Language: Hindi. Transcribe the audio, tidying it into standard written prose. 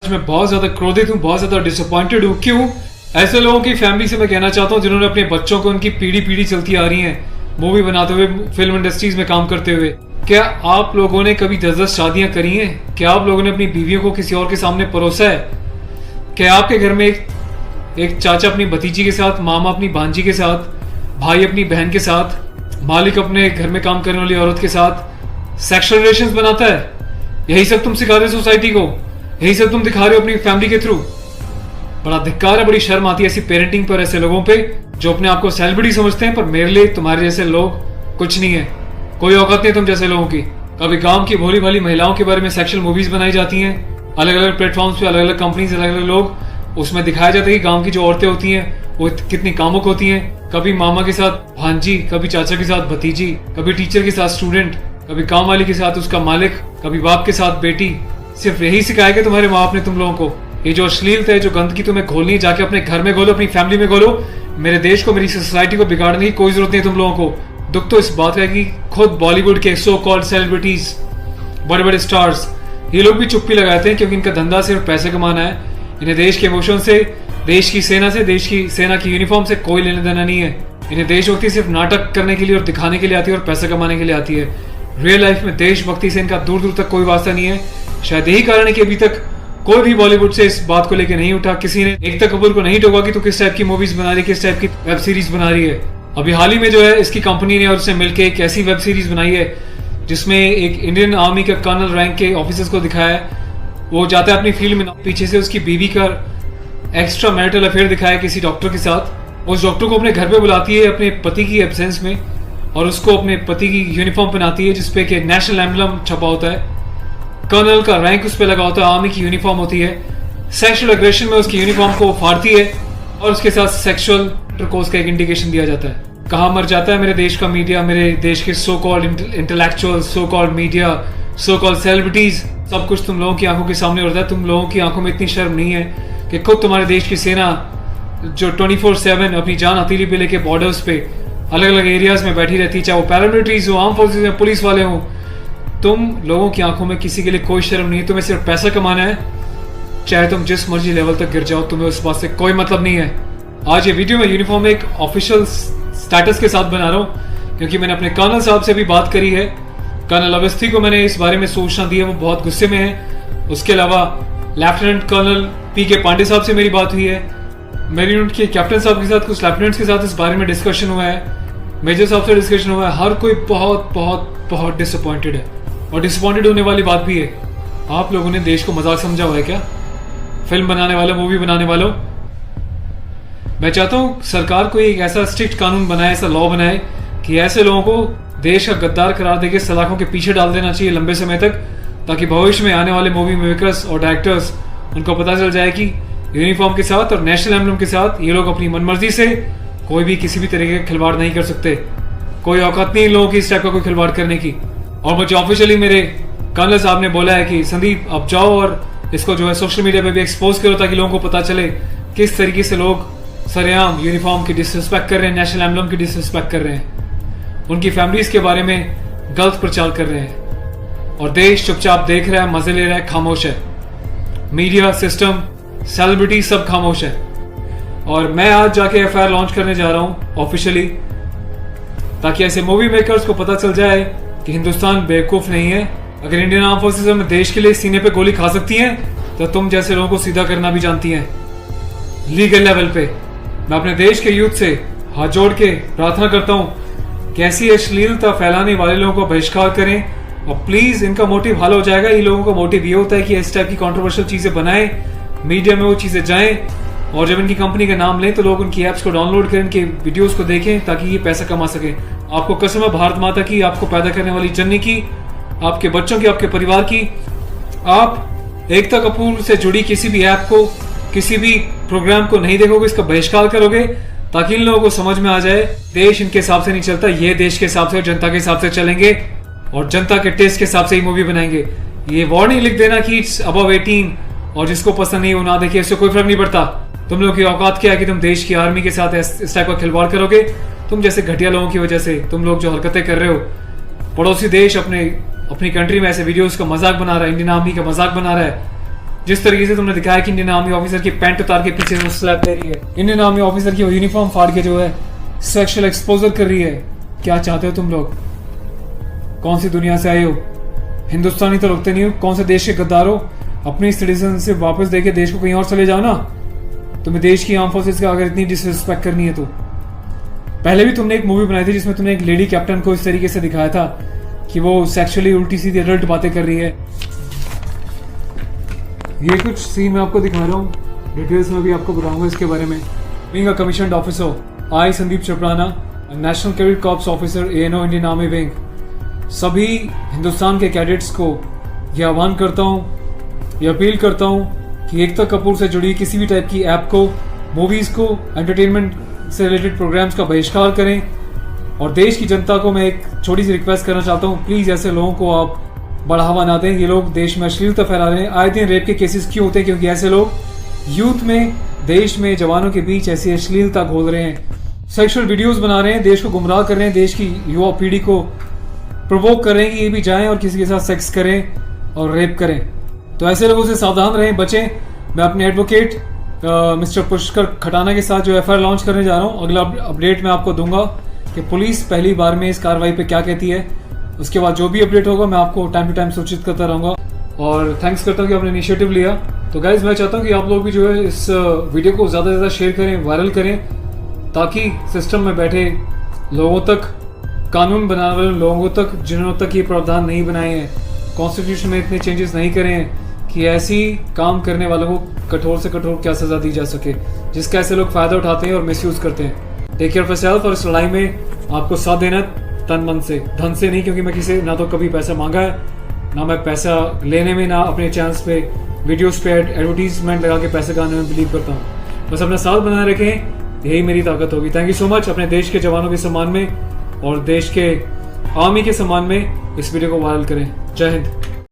मैं बहुत ज्यादा क्रोधित हूँ, बहुत ज्यादा डिसअपॉइंटेड हूँ। क्यों? ऐसे लोगों की फैमिली से मैं कहना चाहता हूँ जिन्होंने अपने बच्चों को उनकी पीढ़ी पीढ़ी चलती आ रही है मूवी बनाते हुए, फिल्म इंडस्ट्रीज में काम करते हुए। क्या आप लोगों ने कभी 10-10 शादियां करी हैं? क्या आप लोगों ने अपनी बीवियों को किसी और के सामने परोसा है? क्या आपके घर में एक चाचा अपनी भतीजी के साथ, मामा अपनी भांजी के साथ, भाई अपनी बहन के साथ, मालिक अपने घर में काम करने वाली औरत के साथ सेक्सुअल रिलेशंस बनाता है? यही सब तुम सिखा रहे हो सोसाइटी को? यही सब तुम दिखा रहे हो अपनी फैमिली के थ्रू? बड़ा धिक्कार है, बड़ी शर्म आती है ऐसी पेरेंटिंग पर, ऐसे लोगों पे जो अपने आप को सेलिब्रिटी समझते हैं। पर मेरे लिए तुम्हारे जैसे लोग कुछ नहीं है, कोई औकात नहीं तुम जैसे लोगों की। कभी गांव की भोली भाली महिलाओं के बारे में सेक्सुअल मूवीज बनाई जाती हैं, अलग अलग प्लेटफॉर्म्स पे, अलग अलग कंपनीज, अलग अलग लोग, उसमें दिखाया जाता है कि गांव की जो औरतें होती हैं वो कितनी कामुक होती हैं। कभी मामा के साथ भांजी, कभी चाचा के साथ भतीजी, कभी टीचर के साथ स्टूडेंट, कभी काम वाली के साथ उसका मालिक, कभी बाप के साथ बेटी। सिर्फ यही सिखाया कि तुम्हारे माँ बाप ने तुम लोगों को? ये जो अश्लीलता है, जो गंदगी तुम्हें घोलनी है, जाके अपने घर में घोलो, अपनी फैमिली में घोलो। मेरे देश को, मेरी सोसाइटी को बिगाड़ने की कोई जरूरत नहीं है तुम लोगों को। दुख तो इस बात का है कि खुद बॉलीवुड के सो कॉल्ड सेलिब्रिटीज, बड़े बड़े स्टार्स, ये लोग भी चुप्पी लगाते हैं क्योंकि इनका धंधा सिर्फ पैसे कमाना है। इन्हें देश के इमोशन से, देश की सेना से, देश की सेना की यूनिफॉर्म से कोई लेना देना नहीं है। इन्हें देशभक्ति सिर्फ नाटक करने के लिए और दिखाने के लिए आती है और पैसा कमाने के लिए आती है। रियल लाइफ में देशभक्ति से इनका दूर दूर तक कोई वास्ता नहीं है। शायद यही कारण है कि अभी तक कोई भी बॉलीवुड से इस बात को लेकर नहीं उठा। किसी ने एकता कपूर को नहीं टोका कि तू किस टाइप की मूवीज बना रही है, किस टाइप की वेब सीरीज बना रही है। अभी हाल ही में जो है इसकी कंपनी ने और उसने मिलकर एक ऐसी वेब सीरीज बनाई है जिसमें एक इंडियन आर्मी का कर्नल रैंक के ऑफिसर्स को दिखाया है। वो जाता है अपनी फील्ड में, पीछे से उसकी बीवी का एक्स्ट्रा मैरिटल अफेयर दिखाया है किसी डॉक्टर के साथ। उस डॉक्टर को अपने घर पे बुलाती है अपने पति की एब्सेंस में और उसको अपने पति की यूनिफॉर्म पहनाती है जिसपे कि नेशनल एम्बलम छपा होता है, कर्नल का रैंक उस पर लगा होता है, आर्मी की यूनिफॉर्म होती है। सेक्सुअल एग्रेशन में उसकी यूनिफॉर्म को फाड़ती है और उसके साथ सेक्सुअल इंटरकोर्स का एक इंडिकेशन दिया जाता है। कहाँ मर जाता है मेरे देश का मीडिया, मेरे देश के so called intellectual, so called media, so called celebrities. सब कुछ तुम लोगों की आंखों के सामने होता है। तुम लोगों की आंखों में इतनी शर्म नहीं है कि खुद तुम्हारे देश की सेना जो 24/7 अपनी जान हथेली पे लेके बॉर्डर्स पे अलग अलग एरियाज में बैठी रहती है, चाहे वो पैरामिलिट्रीज हो, आर्म फोर्सेज में पुलिस वाले हों, तुम लोगों की आंखों में किसी के लिए कोई शर्म नहीं है। तुम्हें सिर्फ पैसा कमाना है, चाहे तुम जिस मर्जी लेवल तक गिर जाओ, तुम्हें उस बात से कोई मतलब नहीं है। आज ये वीडियो मैं यूनिफॉर्म में एक ऑफिशियल स्टेटस के साथ बना रहा हूँ क्योंकि मैंने अपने कर्नल साहब से भी बात करी है। कर्नल अवस्थी को मैंने इस बारे में सूचना दी है, वो बहुत गुस्से में है। उसके अलावा लेफ्टिनेंट कर्नल PK पांडे साहब से मेरी बात हुई है। मेरी यूनिट के कैप्टन साहब के साथ, कुछ लेफ्टिनेंट्स के साथ इस बारे में डिस्कशन हुआ है, मेजर साहब से डिस्कशन हुआ है। हर कोई बहुत बहुत बहुत डिसअपॉइंटेड है और डिसअपॉइंटेड होने वाली बात भी है। आप लोगों ने देश को मजाक समझा हुआ है क्या? फिल्म बनाने वालों, मूवी बनाने वालों, मैं चाहता हूँ सरकार को एक ऐसा स्ट्रिक्ट कानून बनाए, ऐसा लॉ बनाए कि ऐसे लोगों को देश का गद्दार करार देके सलाखों के पीछे डाल देना चाहिए लंबे समय तक, ताकि भविष्य में आने वाले मूवी मेकर्स और डायरेक्टर्स उनको पता चल जाए कि यूनिफॉर्म के साथ और नेशनल एम्बलम के साथ ये लोग अपनी मनमर्जी से कोई भी किसी भी तरीके का खिलवाड़ नहीं कर सकते। कोई औकात नहीं लोगों की इस टाइप का कोई खिलवाड़ करने की। और मुझे ऑफिशियली मेरे कर्नल साहब ने बोला है कि संदीप अब जाओ और इसको जो है सोशल मीडिया पे भी एक्सपोज करो ताकि लोगों को पता चले किस तरीके से लोग सरेआम यूनिफॉर्म की डिसरिस्पेक्ट कर रहे हैं, नेशनल एम्बलम की डिसरिस्पेक्ट कर रहे हैं, उनकी फैमिलीज के बारे में गलत प्रचार कर रहे हैं। और देश चुपचाप देख रहा है, मजे ले रहा है, खामोश है। मीडिया, सिस्टम, सेलिब्रिटी सब खामोश है। और मैं आज जाके FIR लॉन्च करने जा रहा हूँ ऑफिशियली, ताकि ऐसे मूवी मेकर्स को पता चल जाए कि हिंदुस्तान बेवकूफ नहीं है। अगर इंडियन आर्म फोर्सेस में देश के लिए सीने पे गोली खा सकती हैं तो तुम जैसे लोगों को सीधा करना भी जानती हैं लीगल लेवल पे। मैं अपने देश के यूथ से हाथ जोड़ के प्रार्थना करता हूँ कि ऐसी अश्लीलता फैलाने वाले लोगों को बहिष्कार करें और प्लीज इनका मोटिव हल हो जाएगा। इन लोगों का मोटिव ये होता है कि इस टाइप की कंट्रोवर्शियल चीजें बनाएं, मीडिया में वो चीजें जाएं और जब इनकी कंपनी का नाम लें तो लोग उनकी एप्स को डाउनलोड करें, इनके वीडियोस को देखें ताकि ये पैसा कमा सके। आपको कसम है भारत माता की, आपको पैदा करने वाली जननी की, आपके बच्चों की, आपके परिवार की, आप एकता कपूर से जुड़ी किसी भी ऐप को, किसी भी प्रोग्राम को नहीं देखोगे, इसका बहिष्कार करोगे ताकि इन लोगों को समझ में आ जाए देश इनके हिसाब से नहीं चलता, ये देश के हिसाब से और जनता के हिसाब से चलेंगे और जनता के टेस्ट के हिसाब से ही मूवी बनाएंगे। ये वार्निंग लिख देना कि इट्स अबव 18 और जिसको पसंद नहीं वो ना देखे, इससे कोई फर्क नहीं पड़ता। तुम लोग की औकात क्या है कि तुम देश की आर्मी के साथ इस टाइप का खिलवाड़ करोगे? तुम जैसे घटिया लोगों की वजह से, तुम लोग जो हरकतें कर रहे हो, पड़ोसी देश अपनी कंट्री में ऐसे वीडियोस का मजाक बना रहा है, इंडियन आर्मी का मजाक बना रहा है, जिस तरीके से तुमने दिखाया कि इंडियन आर्मी ऑफिसर की पैंट उतार के पीछे से स्लैप दे रही है, इंडियन आर्मी ऑफिसर की यूनिफॉर्म फाड़ के जो है सेक्सुअल एक्सपोजर कर रही है, क्या चाहते हो तुम लोग? कौन सी दुनिया से आए हो? हिंदुस्तानी तो लगते नहीं हो, कौन से देश के गद्दार हो? अपनी सिटीजनशिप वापस देके देश को कहीं और चले जाओ ना। तुम्हें देश की आर्म फोर्सेस का अगर इतनी डिसरिस्पेक्ट करनी है तो। पहले भी तुमने एक मूवी बनाई थी जिसमें तुमने एक लेडी कैप्टन को इस तरीके से दिखाया था कि वो सेक्सुअली उल्टी सीधी एडल्ट बातें कर रही है। ये कुछ सीन मैं आपको दिखा रहा हूँ, डिटेल्स में भी आपको बताऊंगा इसके बारे में। Being a commissioned officer, I Sandeep चपराना, national cadet corps officer ANO Indian army wing, सभी हिंदुस्तान के कैडेट्स को यह आह्वान करता हूँ, यह अपील करता हूँ कि एकता कपूर से जुड़ी किसी भी टाइप की ऐप को, मूवीज को, एंटरटेनमेंट से रिलेटेड प्रोग्राम्स का बहिष्कार करें। और देश की जनता को मैं एक छोटी सी रिक्वेस्ट करना चाहता हूँ, प्लीज ऐसे लोगों को आप बढ़ावा ना दें। ये लोग देश में अश्लीलता फैला रहे हैं। आए दिन रेप के केसेस क्यों होते हैं? क्योंकि ऐसे लोग यूथ में, देश में, जवानों के बीच ऐसी अश्लीलता घोल रहे हैं, सेक्सुअल वीडियोस बना रहे हैं, देश को गुमराह कर रहे हैं, देश की युवा पीढ़ी को प्रोवोक कर रहे हैं कि ये भी जाएं और किसी के साथ सेक्स करें और रेप करें। तो ऐसे लोगों से सावधान रहें, बचें। मैं अपने एडवोकेट मिस्टर पुष्कर खटाना के साथ जो FIR लॉन्च करने जा रहा हूँ, अगला अपडेट मैं आपको दूंगा कि पुलिस पहली बार में इस कार्रवाई पे क्या कहती है। उसके बाद जो भी अपडेट होगा मैं आपको टाइम टू टाइम सूचित करता रहूँगा। और थैंक्स करता हूँ कि आपने इनिशिएटिव लिया। तो गाइज मैं चाहता हूँ कि आप लोग भी जो है इस वीडियो को ज़्यादा से ज़्यादा शेयर करें, वायरल करें, ताकि सिस्टम में बैठे लोगों तक, कानून बनाने वाले लोगों तक, जिन्होंने तक ये प्रावधान नहीं बनाए हैं, कॉन्स्टिट्यूशन में इतने चेंजेस नहीं करे हैं कि ऐसी काम करने वालों को कठोर से कठोर क्या सजा दी जा सके, जिसका ऐसे लोग फायदा उठाते हैं और मिसयूज करते हैं। Take care of yourself. और इस लड़ाई में आपको साथ देना तन मन से, धन से नहीं, क्योंकि मैं किसी ना तो कभी पैसा मांगा है, ना मैं पैसा लेने में, ना अपने चैनल्स पे वीडियोस पे एडवर्टीजमेंट लगा के पैसे कमाने में बिलीव करता हूँ। बस अपना साथ बनाए रखें, यही मेरी ताकत होगी। Thank you so much. अपने देश के जवानों के सम्मान में और देश के आर्मी के सम्मान में इस वीडियो को वायरल करें। जय हिंद।